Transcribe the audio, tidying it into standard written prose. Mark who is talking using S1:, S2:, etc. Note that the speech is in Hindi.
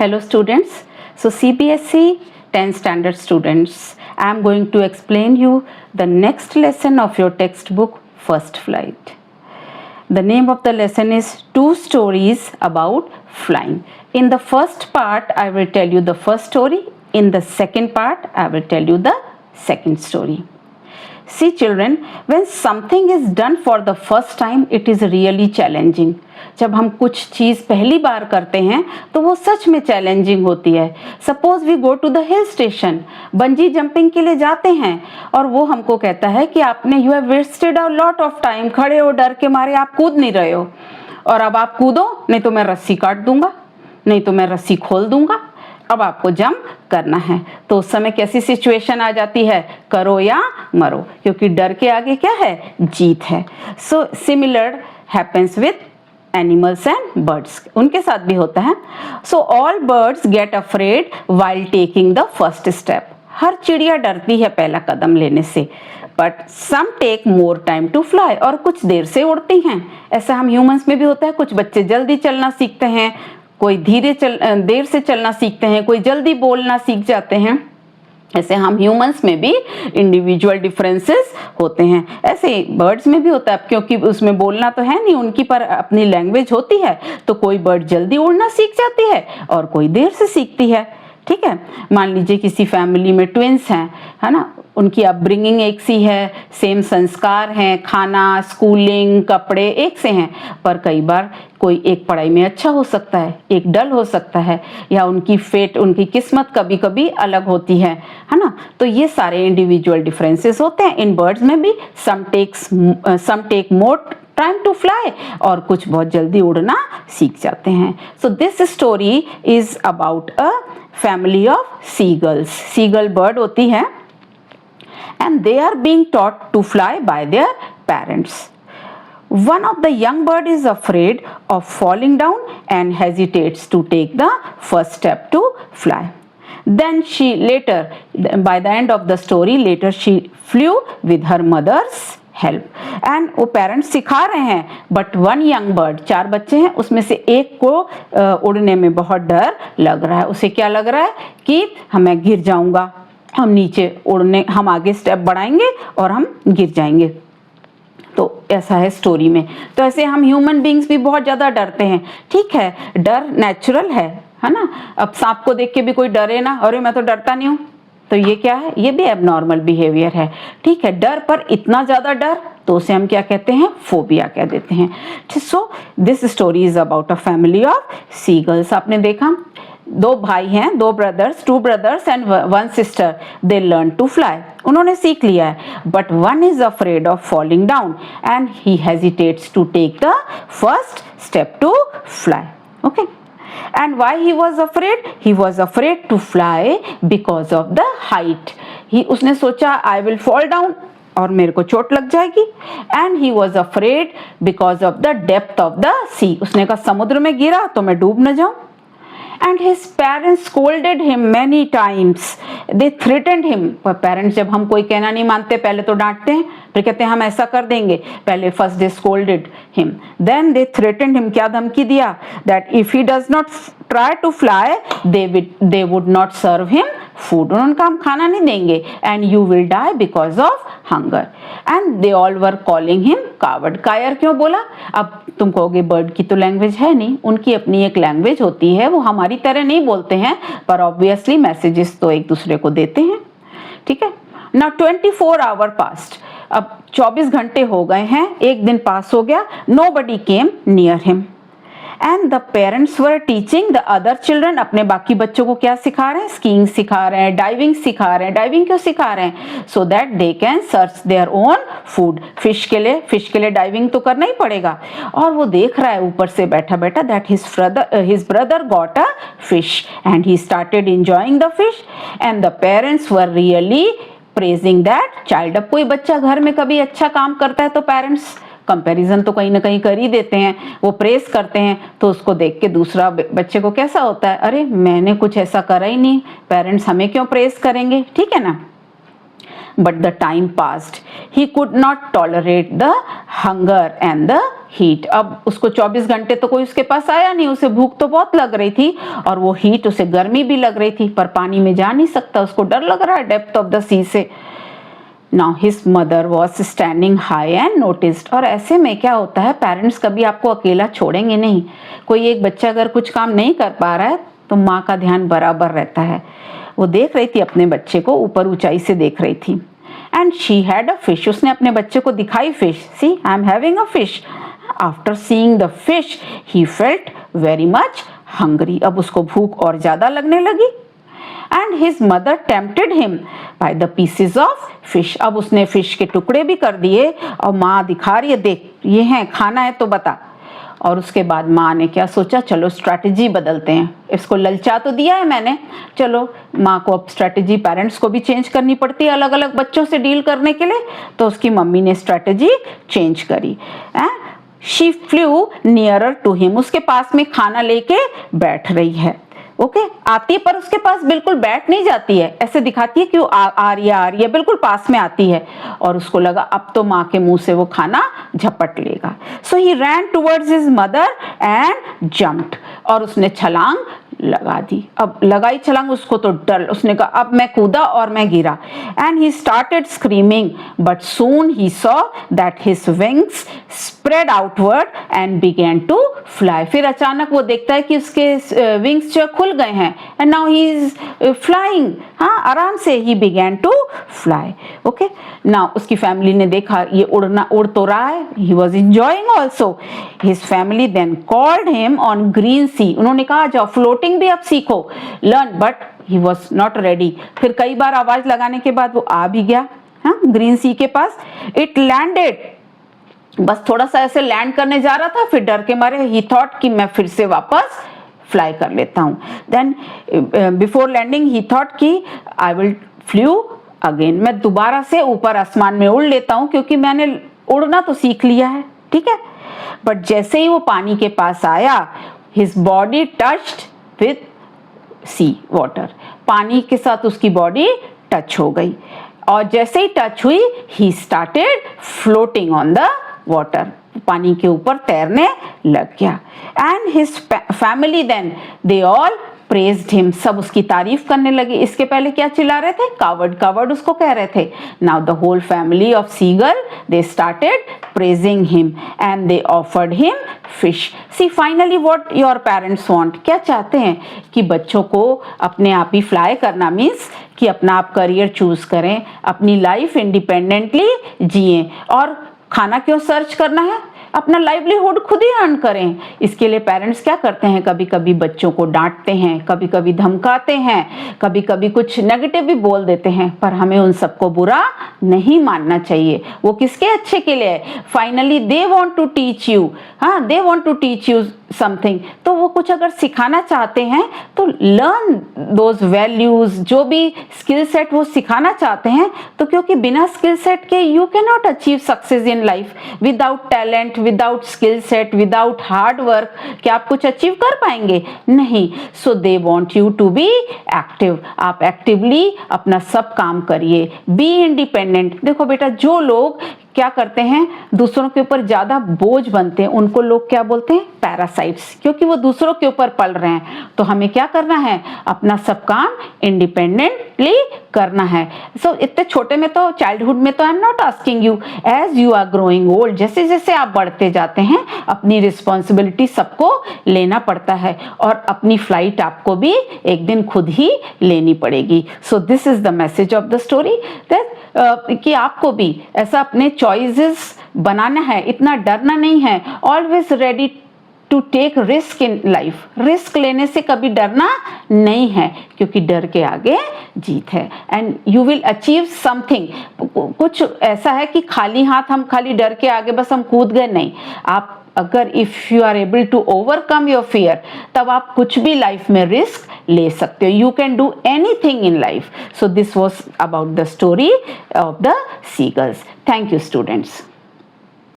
S1: Hello students. So CBSE 10th standard students, I am going to explain you the next lesson of your textbook First Flight. The name of the lesson is Two Stories About Flying. In the first part I will tell you the first story. In the second part I will tell you the second story. See children, when something is done for the first time, it is really challenging. जब हम कुछ चीज़ पहली बार करते हैं तो वो सच में चैलेंजिंग होती है. Suppose we go to the hill station, bungee jumping के लिए जाते हैं और वो हमको कहता है कि आपने you have wasted a lot of time, खड़े हो डर के मारे आप कूद नहीं रहे हो, और अब आप कूदो नहीं तो मैं रस्सी काट दूंगा, नहीं तो मैं रस्सी खोल दूंगा, अब आपको जंप करना है. तो उस समय कैसी सिचुएशन आ जाती है, करो या मरो, क्योंकि डर के आगे क्या है, जीत है. So similar happens with animals and birds, उनके साथ भी होता है. So all birds get afraid while taking the first step. हर चिड़िया डरती है पहला कदम लेने से. But some take more time to fly, और कुछ देर से उड़ती हैं. ऐसा हम ह्यूमंस में भी होता है. कुछ बच्चे जल्दी चलना सीखते हैं, कोई देर से चलना सीखते हैं, कोई जल्दी बोलना सीख जाते हैं. ऐसे हम ह्यूमंस में भी इंडिविजुअल डिफरेंसेस होते हैं. ऐसे बर्ड्स में भी होता है, क्योंकि उसमें बोलना तो है नहीं उनकी, पर अपनी लैंग्वेज होती है. तो कोई बर्ड जल्दी उड़ना सीख जाती है और कोई देर से सीखती है. ठीक है, मान लीजिए किसी फैमिली में ट्विंस हैं, है ना, उनकी अपब्रिंगिंग एक सी है, सेम संस्कार हैं, खाना, स्कूलिंग, कपड़े एक से हैं, पर कई बार कोई एक पढ़ाई में अच्छा हो सकता है, एक डल हो सकता है, या उनकी फेट, उनकी किस्मत कभी कभी अलग होती है ना. तो ये सारे इंडिविजुअल डिफरेंसेस होते हैं. इन बर्ड्स में भी some take more time to fly, और कुछ बहुत जल्दी उड़ना सीख जाते हैं. So this story is about a family of seagulls. Seagull bird होती है and they are being taught to fly by their parents. One of the young bird is afraid of falling down and hesitates to take the first step to fly. Then she later, by the end of the story, later she flew with her mother's help. And वो पेरेंट्स सिखा रहे हैं, बट वन यंग बर्ड, 4 बच्चे हैं, उसमें से एक को उड़ने में बहुत डर लग रहा है. उसे क्या लग रहा है कि मैं गिर जाऊंगा, हम नीचे उड़ने, हम आगे स्टेप बढ़ाएंगे और हम गिर जाएंगे. तो ऐसा है स्टोरी में. तो ऐसे हम ह्यूमन बीइंग्स भी बहुत ज़्यादा डरते हैं. ठीक है, डर नेचुरल है ना. अब सांप को देख के भी कोई डरे ना, अरे मैं तो डरता नहीं हूँ, तो ये क्या है, ये भी एबनॉर्मल बिहेवियर है. ठीक है, डर पर इतना ज़्यादा डर, तो उसे हम क्या कहते हैं, फोबिया कह देते हैं. So this story is about a family of seagulls. आपने देखा 2 भाई हैं, 2 brothers and 1 sister. They learn to fly, उन्होंने सीख लिया है, but one is afraid of falling down and he hesitates to take the first step to fly. Okay, and why he was afraid to fly because of the height. उसने सोचा I will fall down, और मेरे को चोट लग जाएगी. and he was afraid because of the depth of the sea. उसने कहा समुद्र में गिरा तो मैं डूब न जाऊं. And his parents scolded him many times. They threatened him. Parents जब हम कोई कहना नहीं मानते, पहले तो डांटते हैं, फिर कहते हैं हम ऐसा कर देंगे. पहले first they scolded him, then they threatened him. क्या धमकी दिया, that if he does not try to fly, they would not serve him food. उन्होंने कहा हम खाना नहीं देंगे, and you will die because of hunger. And they all were calling him coward. कायर क्यों बोला? अब तुम कहोगे बर्ड की तो लैंग्वेज है नहीं, उनकी अपनी एक लैंग्वेज होती है, वो हमारी तरह नहीं बोलते हैं, पर ऑब्वियसली मैसेजेस तो एक दूसरे को देते हैं. ठीक है. Now 24 hours passed. अब 24 घंटे हो गए हैं, एक दिन पास हो गया. Nobody came near him. And the parents were teaching the other children. अपने बाकी बच्चों को क्या सिखा रहे हैं, स्कीइंग सिखा रहे हैं, डाइविंग सिखा रहे हैं. डाइविंग क्यों सिखा रहे हैं, so that they can search their own food. Fish के लिए डाइविंग तो करना ही पड़ेगा. और वो देख रहा है ऊपर से बैठा बैठा that his brother got a fish and he started enjoying the fish, and the parents were really praising that child. अब कोई बच्चा घर में कभी अच्छा काम करता है तो पेरेंट्स कंपैरिजन तो कहीं ना कहीं कर ही देते हैं, वो प्रेस करते हैं. तो उसको देख के दूसरा बच्चे को कैसा होता है, अरे मैंने कुछ ऐसा करा ही नहीं, पेरेंट्स हमें क्यों प्रेस करेंगे. ठीक है ना. but the time passed. He could not tolerate the hunger and the heat. अब उसको 24 घंटे तो कोई उसके पास आया नहीं, उसे भूख तो बहुत लग रही थी और वो हीट, उसे गर्मी भी लग रही थी, पर पानी में जा नहीं सकता, उसको डर लग रहा है डेप्थ ऑफ द सी से. Now his mother was standing high and noticed. और ऐसे में क्या होता है, पेरेंट्स कभी आपको अकेला छोड़ेंगे नहीं. कोई एक बच्चा अगर कुछ काम नहीं कर पा रहा है तो माँ का ध्यान बराबर रहता है. वो देख रही थी अपने बच्चे को, ऊपर ऊंचाई से देख रही थी. And she had a fish. उसने अपने बच्चे को दिखाई fish. See, I am having a fish. After seeing the fish he felt very much hungry. अब उसको भूख और ज्यादा लगने लगी. And his mother tempted him by the pieces of fish. अब उसने फिश के टुकड़े भी कर दिए और माँ दिखा रही है, देख ये हैं, खाना है तो बता. और उसके बाद माँ ने क्या सोचा, चलो स्ट्रैटेजी बदलते हैं. इसको ललचा तो दिया है मैंने, चलो माँ को अब स्ट्रैटेजी, पेरेंट्स को भी चेंज करनी पड़ती है अलग अलग बच्चों से डील करने के लिए. तो उसकी मम्मी ने स्ट्रैटेजी चेंज करी. She flew nearer to him. उसके पास में खाना लेके बैठ रही है. ओके, आती है पर उसके पास बिल्कुल बैठ नहीं जाती है, ऐसे दिखाती है कि वो आ रही है, बिल्कुल पास में आती है. और उसको लगा अब तो माँ के मुंह से वो खाना झपट लेगा. So he ran towards his mother and jumped. और उसने छलांग लगा दी. अब लगाई छलांग, उसको तो डर, उसने कहा अब मैं कूदा और मैं गिरा. And he started screaming but soon he saw that his wings spread outward and began to fly. फिर अचानक वो देखता है कि उसके विंग्स जो खुल गए हैं and now he is flying. हाँ, आराम से he began to fly. Okay, now उसकी फैमिली ने देखा ये उड़ तो रहा है. He was enjoying also. His family then called him on green sea. उन्होंने कहा जाओ फ्लोटिंग भी अब सीखो, learn. But he was not ready. फिर कई बार आवाज लगाने के बाद वो आ भी गया, हाँ, ग्रीन सी के पास. It landed. बस थोड़ा सा ऐसे लैंड करने जा रहा था, फिर डर के मारे ही थॉट कि मैं फिर से वापस फ्लाई कर लेता हूं. Then before landing he thought कि आई विल फ्लू अगेन. मैं दोबारा से ऊपर आसमान में उड़ लेता हूं क्योंकि मैंने उड़ना तो सीख लिया है, ठीक है. बट जैसे ही वो पानी के पास आया, his body touched with sea water. पानी के साथ उसकी बॉडी टच हो गई और जैसे ही टच हुई he started floating on the water. पानी के ऊपर तैरने लग गया. And his family then they all praised him. सब उसकी तारीफ करने लगे. इसके पहले क्या चिल्ला रहे थे, कावर्ड कावर्ड उसको कह रहे थे. Now the whole family of seagull they started praising him and they offered him fish. See, finally what your parents want. क्या चाहते हैं कि बच्चों को अपने आप ही फ्लाई करना मीन्स कि अपना आप करियर चूज करें, अपनी लाइफ इंडिपेंडेंटली जिए. और खाना क्यों सर्च करना है, अपना लाइवलीहुड खुद ही अर्न करें. इसके लिए पेरेंट्स क्या करते हैं, कभी कभी बच्चों को डांटते हैं, कभी कभी धमकाते हैं, कभी कभी कुछ नेगेटिव भी बोल देते हैं. पर हमें उन सबको बुरा नहीं मानना चाहिए, वो किसके अच्छे के लिए है. Finally they want to teach you, हाँ, they want to teach you something. तो वो कुछ अगर सिखाना चाहते हैं तो लर्न दोज वैल्यूज, जो भी स्किल सेट वो सिखाना चाहते हैं. तो क्योंकि बिना स्किल सेट के you can not achieve success in life. Without talent, without skill set, without hard work क्या आप कुछ अचीव कर पाएंगे, नहीं. So they want you to be active. आप एक्टिवली अपना सब काम करिए. Be independent. देखो बेटा, जो लोग क्या करते हैं, दूसरों के ऊपर ज्यादा बोझ बनते हैं, उनको लोग क्या बोलते हैं, पैरासाइट्स. क्योंकि वो दूसरों के ऊपर पल रहे हैं. तो हमें क्या करना है, अपना सब काम इंडिपेंडेंटली करना है. सो इतने छोटे में तो, चाइल्डहुड में तो I am not asking you, as you are growing old, जैसे जैसे आप बढ़ते जाते हैं अपनी रिस्पॉन्सिबिलिटी सबको लेना पड़ता है और अपनी फ्लाइट आपको भी एक दिन खुद ही लेनी पड़ेगी. So this is the message of the story, that कि आपको भी ऐसा अपने चॉइसेस बनाना है, इतना डरना नहीं है. Always ready to take risk in life. Risk लेने से कभी डरना नहीं है क्योंकि डर के आगे जीत है. And you will achieve something. कुछ ऐसा है कि खाली हाथ हम खाली डर के आगे बस हम कूद गए, नहीं. आप अगर if you are able to overcome your fear, तब आप कुछ भी लाइफ में रिस्क ले सकते हो. You can do anything in life. So this was about the story of the seagulls. Thank you students.